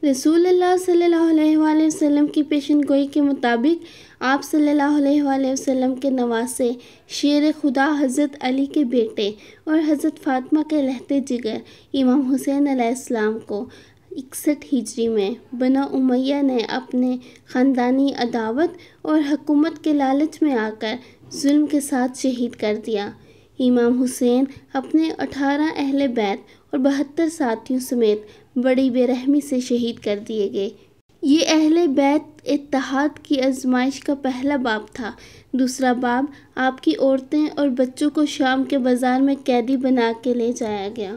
رسول اللہ صلی اللہ علیہ وآلہ وسلم کی پیشن گوئی کے مطابق آپ صلی اللہ علیہ وآلہ وسلم کے نواسے شیر خدا حضرت علی کے بیٹے اور حضرت فاطمہ کے لہتے جگر امام حسین علیہ السلام کو 61 ہجری میں بنو امیہ نے اپنے خاندانی عداوت اور حکومت کے لالچ میں آ کر ظلم کے ساتھ شہید کر دیا۔ امام حسین اپنے 18 اہل بیت اور 72 ساتھیوں سمیت بڑی بے رحمی سے شہید کر دیے گئے۔ یہ اہل بیت اتحاد کی آزمائش کا پہلا باب تھا۔ دوسرا باب، آپ کی عورتیں اور بچوں کو شام کے بازار میں قیدی بنا کے لے جایا گیا۔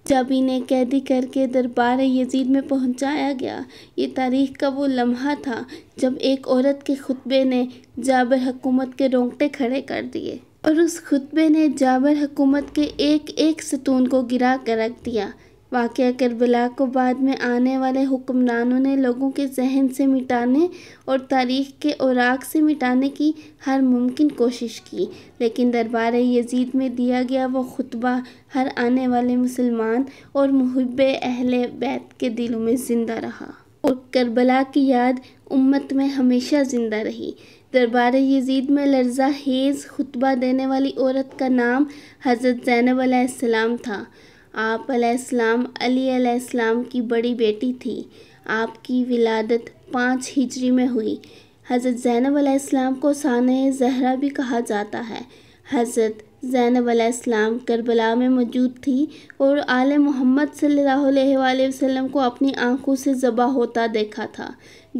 جب انہیں قیدی کر کے دربار یزید میں پہنچایا گیا، یہ تاریخ کا وہ لمحہ تھا جب ایک عورت کے خطبے نے جابر حکومت کے رونگٹے کھڑے کر دیے، اور اس خطبے نے جابر حکومت کے ایک ایک ستون کو گرا کر رکھ دیا۔ واقعہ کربلا کو بعد میں آنے والے حکمرانوں نے لوگوں کے ذہن سے مٹانے اور تاریخ کے اوراق سے مٹانے کی ہر ممکن کوشش کی، لیکن دربار یزید میں دیا گیا وہ خطبہ ہر آنے والے مسلمان اور محب اہل بیت کے دلوں میں زندہ رہا، اور کربلا کی یاد امت میں ہمیشہ زندہ رہی۔ دربار یزید میں لرزہ خیز خطبہ دینے والی عورت کا نام حضرت زینب علیہ السلام تھا۔ آپ علیہ السلام علی علیہ السلام کی بڑی بیٹی تھی۔ آپ کی ولادت 5 ہجری میں ہوئی۔ حضرت زینب علیہ السلام کو ثانیہ زہرا بھی کہا جاتا ہے۔ حضرت زینب علیہ السلام کربلا میں موجود تھی اور آل محمد صلی اللہ علیہ وآلہ وسلم کو اپنی آنکھوں سے ذبح ہوتا دیکھا تھا۔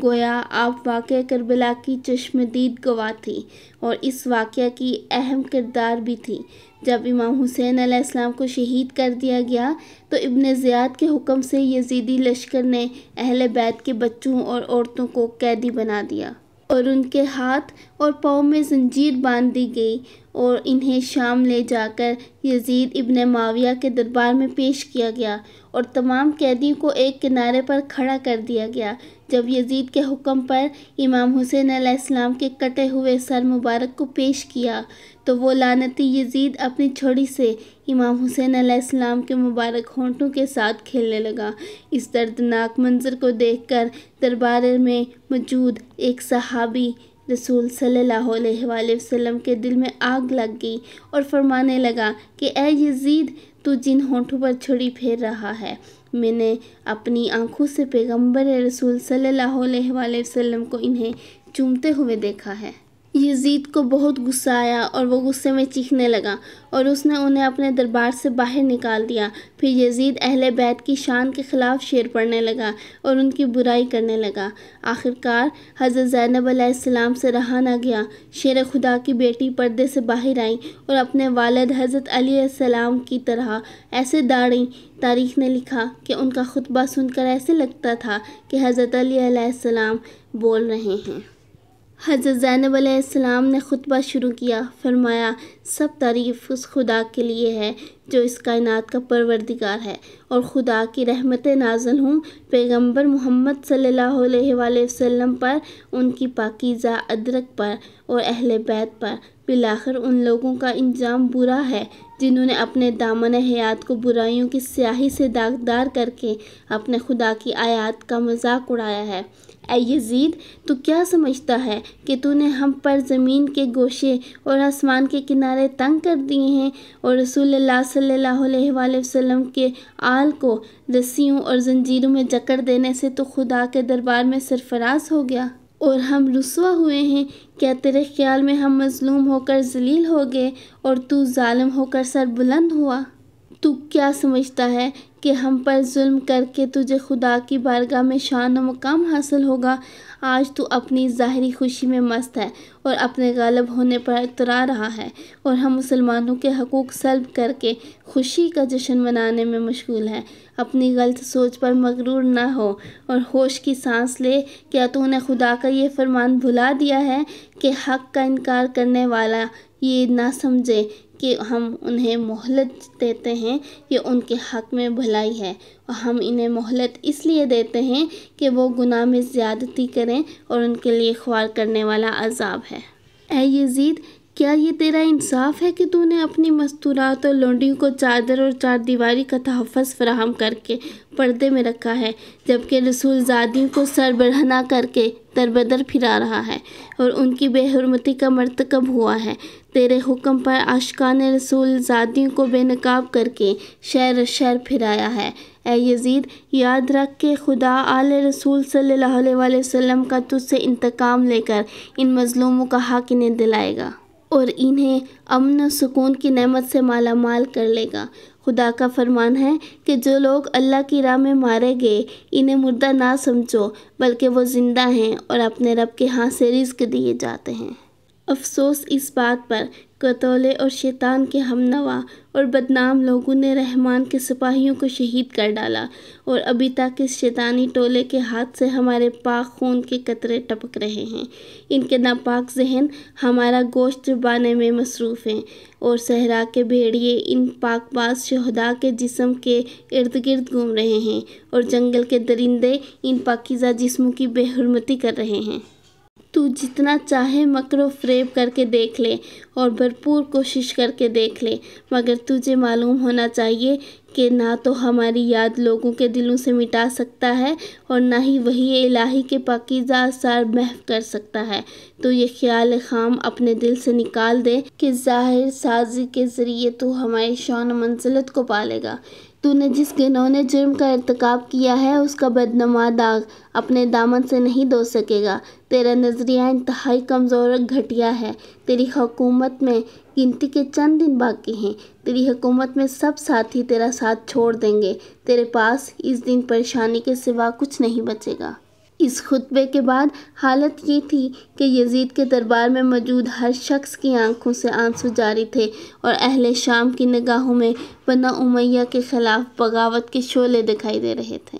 گویا آپ واقعہ کربلا کی چشمدید گواہ تھی اور اس واقعہ کی اہم کردار بھی تھی۔ جب امام حسین علیہ السلام کو شہید کر دیا گیا تو ابن زیاد کے حکم سے یزیدی لشکر نے اہل بیت کے بچوں اور عورتوں کو قیدی بنا دیا، اور ان کے ہاتھ اور پاؤں میں زنجیر باندھ دی گئی اور انہیں شام لے جا کر یزید ابن معاویہ کے دربار میں پیش کیا گیا، اور تمام قیدیوں کو ایک کنارے پر کھڑا کر دیا گیا۔ جب یزید کے حکم پر امام حسین علیہ السلام کے کٹے ہوئے سر مبارک کو پیش کیا تو وہ لعنتی یزید اپنی چھڑی سے امام حسین علیہ السلام کے مبارک ہونٹوں کے ساتھ کھیلنے لگا۔ اس دردناک منظر کو دیکھ کر دربار میں موجود ایک صحابی رسول صلی اللہ علیہ وآلہ وسلم کے دل میں آگ لگ گئی اور فرمانے لگا کہ اے یزید، تو جن ہونٹوں پر چھڑی پھیر رہا ہے، میں نے اپنی آنکھوں سے پیغمبر رسول صلی اللہ علیہ وآلہ وسلم کو انہیں چومتے ہوئے دیکھا ہے۔ یزید کو بہت غصہ آیا اور وہ غصے میں چیخنے لگا اور اس نے انہیں اپنے دربار سے باہر نکال دیا۔ پھر یزید اہل بیت کی شان کے خلاف شعر پڑھنے لگا اور ان کی برائی کرنے لگا۔ آخرکار حضرت زینب علیہ السلام سے رہا نہ گیا۔ شیر خدا کی بیٹی پردے سے باہر آئیں اور اپنے والد حضرت علی علیہ السلام کی طرح ایسے داڑیں۔ تاریخ نے لکھا کہ ان کا خطبہ سن کر ایسے لگتا تھا کہ حضرت علی علیہ السلام بول رہے ہیں۔ حضرت زینب علیہ السلام نے خطبہ شروع کیا۔ فرمایا، سب تعریف اس خدا کے لیے ہے جو اس کائنات کا پروردگار ہے، اور خدا کی رحمتیں نازل ہوں پیغمبر محمد صلی اللہ علیہ وآلہ وسلم پر، ان کی پاکیزہ ادرک پر اور اہل بیت پر۔ بالآخر ان لوگوں کا انجام برا ہے جنہوں نے اپنے دامن حیات کو برائیوں کی سیاہی سے داغدار کر کے اپنے خدا کی آیات کا مذاق اڑایا ہے۔ اے یزید، تو کیا سمجھتا ہے کہ تو نے ہم پر زمین کے گوشے اور آسمان کے کنارے تنگ کر دیے ہیں، اور رسول اللہ صلی اللہ علیہ وآلہ وسلم کے آل کو رسیوں اور زنجیروں میں جکڑ دینے سے تو خدا کے دربار میں سرفراز ہو گیا، اور ہم رسوا ہوئے ہیں؟ کیا تیرے خیال میں ہم مظلوم ہو کر ذلیل ہو گئے اور تو ظالم ہو کر سر بلند ہوا؟ تو کیا سمجھتا ہے کہ ہم پر ظلم کر کے تجھے خدا کی بارگاہ میں شان و مقام حاصل ہوگا؟ آج تو اپنی ظاہری خوشی میں مست ہے اور اپنے غالب ہونے پر اترا رہا ہے، اور ہم مسلمانوں کے حقوق سلب کر کے خوشی کا جشن منانے میں مشغول ہے۔ اپنی غلط سوچ پر مغرور نہ ہو اور ہوش کی سانس لے۔ کیا تو نے خدا کا یہ فرمان بھلا دیا ہے کہ حق کا انکار کرنے والا یہ نہ سمجھے کہ ہم انہیں مہلت دیتے ہیں، یہ ان کے حق میں بھلائی ہے، اور ہم انہیں مہلت اس لیے دیتے ہیں کہ وہ گناہ میں زیادتی کریں اور ان کے لیے خوار کرنے والا عذاب ہے۔ اے یزید، کیا یہ تیرا انصاف ہے کہ تو نے اپنی مستورات اور لونڈیوں کو چادر اور چار دیواری کا تحفظ فراہم کر کے پردے میں رکھا ہے، جبکہ رسول زادیوں کو سربرہنہ کر کے دربدر پھرا رہا ہے اور ان کی بے حرمتی کا مرتکب ہوا ہے؟ تیرے حکم پر عاشقان رسول زادیوں کو بے نقاب کر کے شہر شہر پھرایا ہے۔ اے یزید، یاد رکھ کہ خدا آل رسول صلی اللہ علیہ وسلم کا تجھ سے انتقام لے کر ان مظلوموں کا حق انہیں دلائے گا اور انہیں امن و سکون کی نعمت سے مالا مال کر لے گا۔ خدا کا فرمان ہے کہ جو لوگ اللہ کی راہ میں مارے گئے انہیں مردہ نہ سمجھو، بلکہ وہ زندہ ہیں اور اپنے رب کے ہاں سے رزق دیے جاتے ہیں۔ افسوس اس بات پر کہ تولے اور شیطان کے ہم نوا اور بدنام لوگوں نے رحمان کے سپاہیوں کو شہید کر ڈالا، اور ابھی تک اس شیطانی ٹولے کے ہاتھ سے ہمارے پاک خون کے قطرے ٹپک رہے ہیں۔ ان کے ناپاک ذہن ہمارا گوشت چبانے میں مصروف ہیں، اور صحرا کے بھیڑیے ان پاک باز شہداء کے جسم کے ارد گرد گھوم رہے ہیں، اور جنگل کے درندے ان پاکیزہ جسموں کی بے حرمتی کر رہے ہیں۔ تو جتنا چاہے مکر و فریب کر کے دیکھ لے اور بھرپور کوشش کر کے دیکھ لے، مگر تجھے معلوم ہونا چاہیے کہ نہ تو ہماری یاد لوگوں کے دلوں سے مٹا سکتا ہے اور نہ ہی وحی الہی کے پاکیزہ آثار محو کر سکتا ہے۔ تو یہ خیال خام اپنے دل سے نکال دے کہ ظاہر سازی کے ذریعے تو ہماری شان و منزلت کو پالے گا۔ تو نے جس گھنونے جرم کا ارتکاب کیا ہے اس کا بدنما داغ اپنے دامن سے نہیں دھو سکے گا۔ تیرا نظریہ انتہائی کمزور اور گھٹیا ہے۔ تیری حکومت میں گنتی کے چند دن باقی ہیں۔ تیری حکومت میں سب ساتھی تیرا ساتھ چھوڑ دیں گے۔ تیرے پاس اس دن پریشانی کے سوا کچھ نہیں بچے گا۔ اس خطبے کے بعد حالت یہ تھی کہ یزید کے دربار میں موجود ہر شخص کی آنکھوں سے آنسو جاری تھے، اور اہل شام کی نگاہوں میں بنو امیہ کے خلاف بغاوت کے شعلے دکھائی دے رہے تھے۔